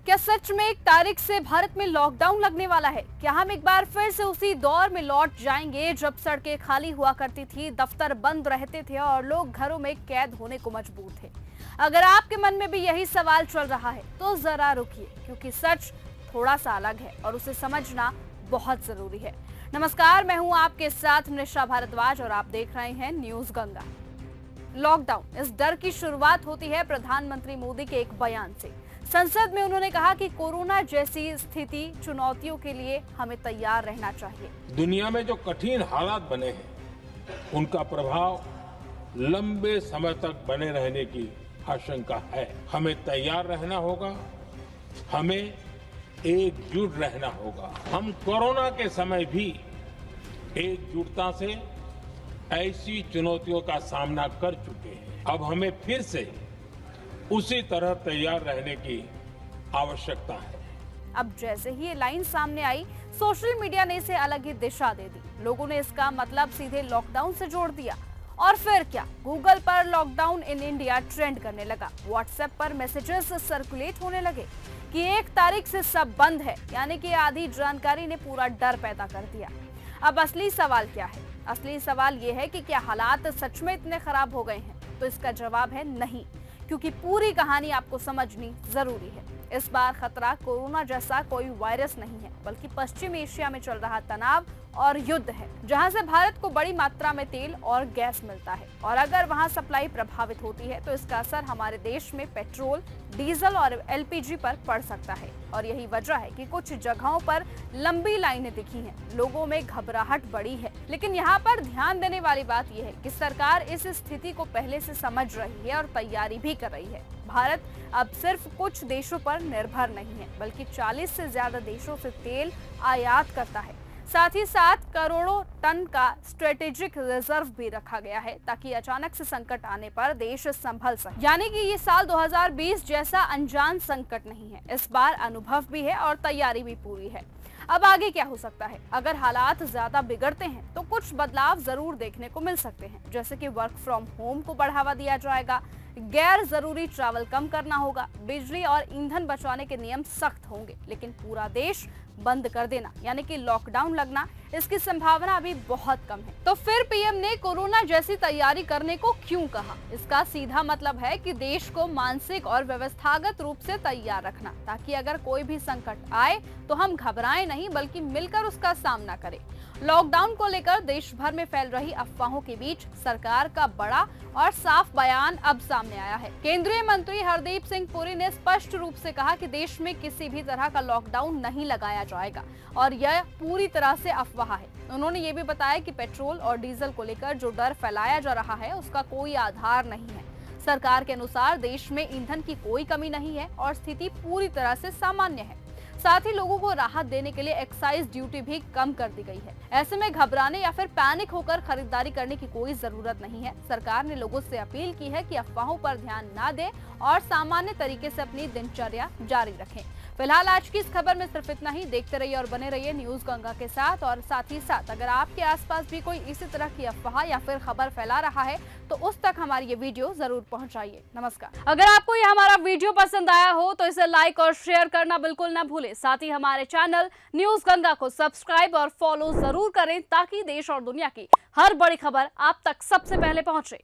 क्या सच में 1 तारीख से भारत में लॉकडाउन लगने वाला है? क्या हम एक बार फिर से उसी दौर में लौट जाएंगे जब सड़कें खाली हुआ करती थी, दफ्तर बंद रहते थे और लोग घरों में कैद होने को मजबूर थे? अगर आपके मन में भी यही सवाल चल रहा है तो जरा रुकिए, क्योंकि सच थोड़ा सा अलग है और उसे समझना बहुत जरूरी है। नमस्कार, मैं हूं आपके साथ निशा भारद्वाज और आप देख रहे हैं न्यूज गंगा। लॉकडाउन, इस डर की शुरुआत होती है प्रधानमंत्री मोदी के एक बयान से। संसद में उन्होंने कहा कि कोरोना जैसी स्थिति चुनौतियों के लिए हमें तैयार रहना चाहिए। दुनिया में जो कठिन हालात बने हैं, उनका प्रभाव लंबे समय तक बने रहने की आशंका है। हमें तैयार रहना होगा, हमें एकजुट रहना होगा। हम कोरोना के समय भी एकजुटता से ऐसी चुनौतियों का सामना कर चुके हैं। अब हमें फिर से उसी तरह तैयार रहने की आवश्यकता है। अब जैसे ही ये लाइन सामने आई, सोशल मीडिया ने इसे अलग ही दिशा दे दी। लोगों ने इसका मतलब सीधे लॉकडाउन से जोड़ दिया। और फिर क्या, गूगल पर लॉकडाउन इन इंडिया ट्रेंड करने लगा। व्हाट्सएप पर मैसेजेस सर्कुलेट होने लगे कि 1 तारीख से सब बंद है, यानी कि आधी जानकारी ने पूरा डर पैदा कर दिया। अब असली सवाल क्या है? असली सवाल ये है कि क्या हालात सच में इतने खराब हो गए हैं? तो इसका जवाब है नहीं, क्योंकि पूरी कहानी आपको समझनी जरूरी है। इस बार खतरा कोरोना जैसा कोई वायरस नहीं है, बल्कि पश्चिम एशिया में चल रहा तनाव और युद्ध है, जहां से भारत को बड़ी मात्रा में तेल और गैस मिलता है। और अगर वहां सप्लाई प्रभावित होती है तो इसका असर हमारे देश में पेट्रोल, डीजल और एलपीजी पर पड़ सकता है। और यही वजह है कि कुछ जगहों पर लंबी लाइनें दिखी हैं, लोगों में घबराहट बढ़ी है। लेकिन यहाँ पर ध्यान देने वाली बात यह है कि सरकार इस स्थिति को पहले से समझ रही है और तैयारी भी कर रही है। भारत अब सिर्फ कुछ देशों पर निर्भर नहीं है, बल्कि 40 से ज्यादा देशों से तेल आयात करता है। साथ ही साथ करोड़ों टन का स्ट्रेटेजिक रिजर्व भी रखा गया है, ताकि अचानक से संकट आने पर देश संभल सके। यानी कि ये साल 2020 जैसा अनजान संकट नहीं है। इस बार अनुभव भी है और तैयारी भी पूरी है। अब आगे क्या हो सकता है? अगर हालात ज्यादा बिगड़ते हैं तो कुछ बदलाव जरूर देखने को मिल सकते हैं, जैसे कि वर्क फ्रॉम होम को बढ़ावा दिया जाएगा, गैर जरूरी ट्रैवल कम करना होगा, बिजली और ईंधन बचाने के नियम सख्त होंगे। लेकिन पूरा देश बंद कर देना, यानी कि लॉकडाउन लगना, इसकी संभावना अभी बहुत कम है। तो फिर पीएम ने कोरोना जैसी तैयारी करने को क्यों कहा? इसका सीधा मतलब है कि देश को मानसिक और व्यवस्थागत रूप से तैयार रखना, ताकि अगर कोई भी संकट आए तो हम घबराएं नहीं, बल्कि मिलकर उसका सामना करें। लॉकडाउन को लेकर देश भर में फैल रही अफवाहों के बीच सरकार का बड़ा और साफ बयान अब सामने आया है। केंद्रीय मंत्री हरदीप सिंह पुरी ने स्पष्ट रूप से कहा कि देश में किसी भी तरह का लॉकडाउन नहीं लगाया जाएगा और यह पूरी तरह से अफवाह है। उन्होंने ये भी बताया कि पेट्रोल और डीजल को लेकर जो डर फैलाया जा रहा है उसका कोई आधार नहीं है। सरकार के अनुसार देश में ईंधन की कोई कमी नहीं है और स्थिति पूरी तरह से सामान्य है। साथ ही लोगों को राहत देने के लिए एक्साइज ड्यूटी भी कम कर दी गई है। ऐसे में घबराने या फिर पैनिक होकर खरीदारी करने की कोई जरूरत नहीं है। सरकार ने लोगों से अपील की है कि अफवाहों पर ध्यान न दें और सामान्य तरीके से अपनी दिनचर्या जारी रखें। फिलहाल आज की इस खबर में सिर्फ इतना ही। देखते रहिए और बने रहिए न्यूज गंगा के साथ। और साथ ही साथ अगर आपके आसपास भी कोई इसी तरह की अफवाह या फिर खबर फैला रहा है तो उस तक हमारी ये वीडियो जरूर पहुंचाइए। नमस्कार। अगर आपको ये हमारा वीडियो पसंद आया हो तो इसे लाइक और शेयर करना बिल्कुल ना भूलें। साथ ही हमारे चैनल न्यूज गंगा को सब्सक्राइब और फॉलो जरूर करें, ताकि देश और दुनिया की हर बड़ी खबर आप तक सबसे पहले पहुंचे।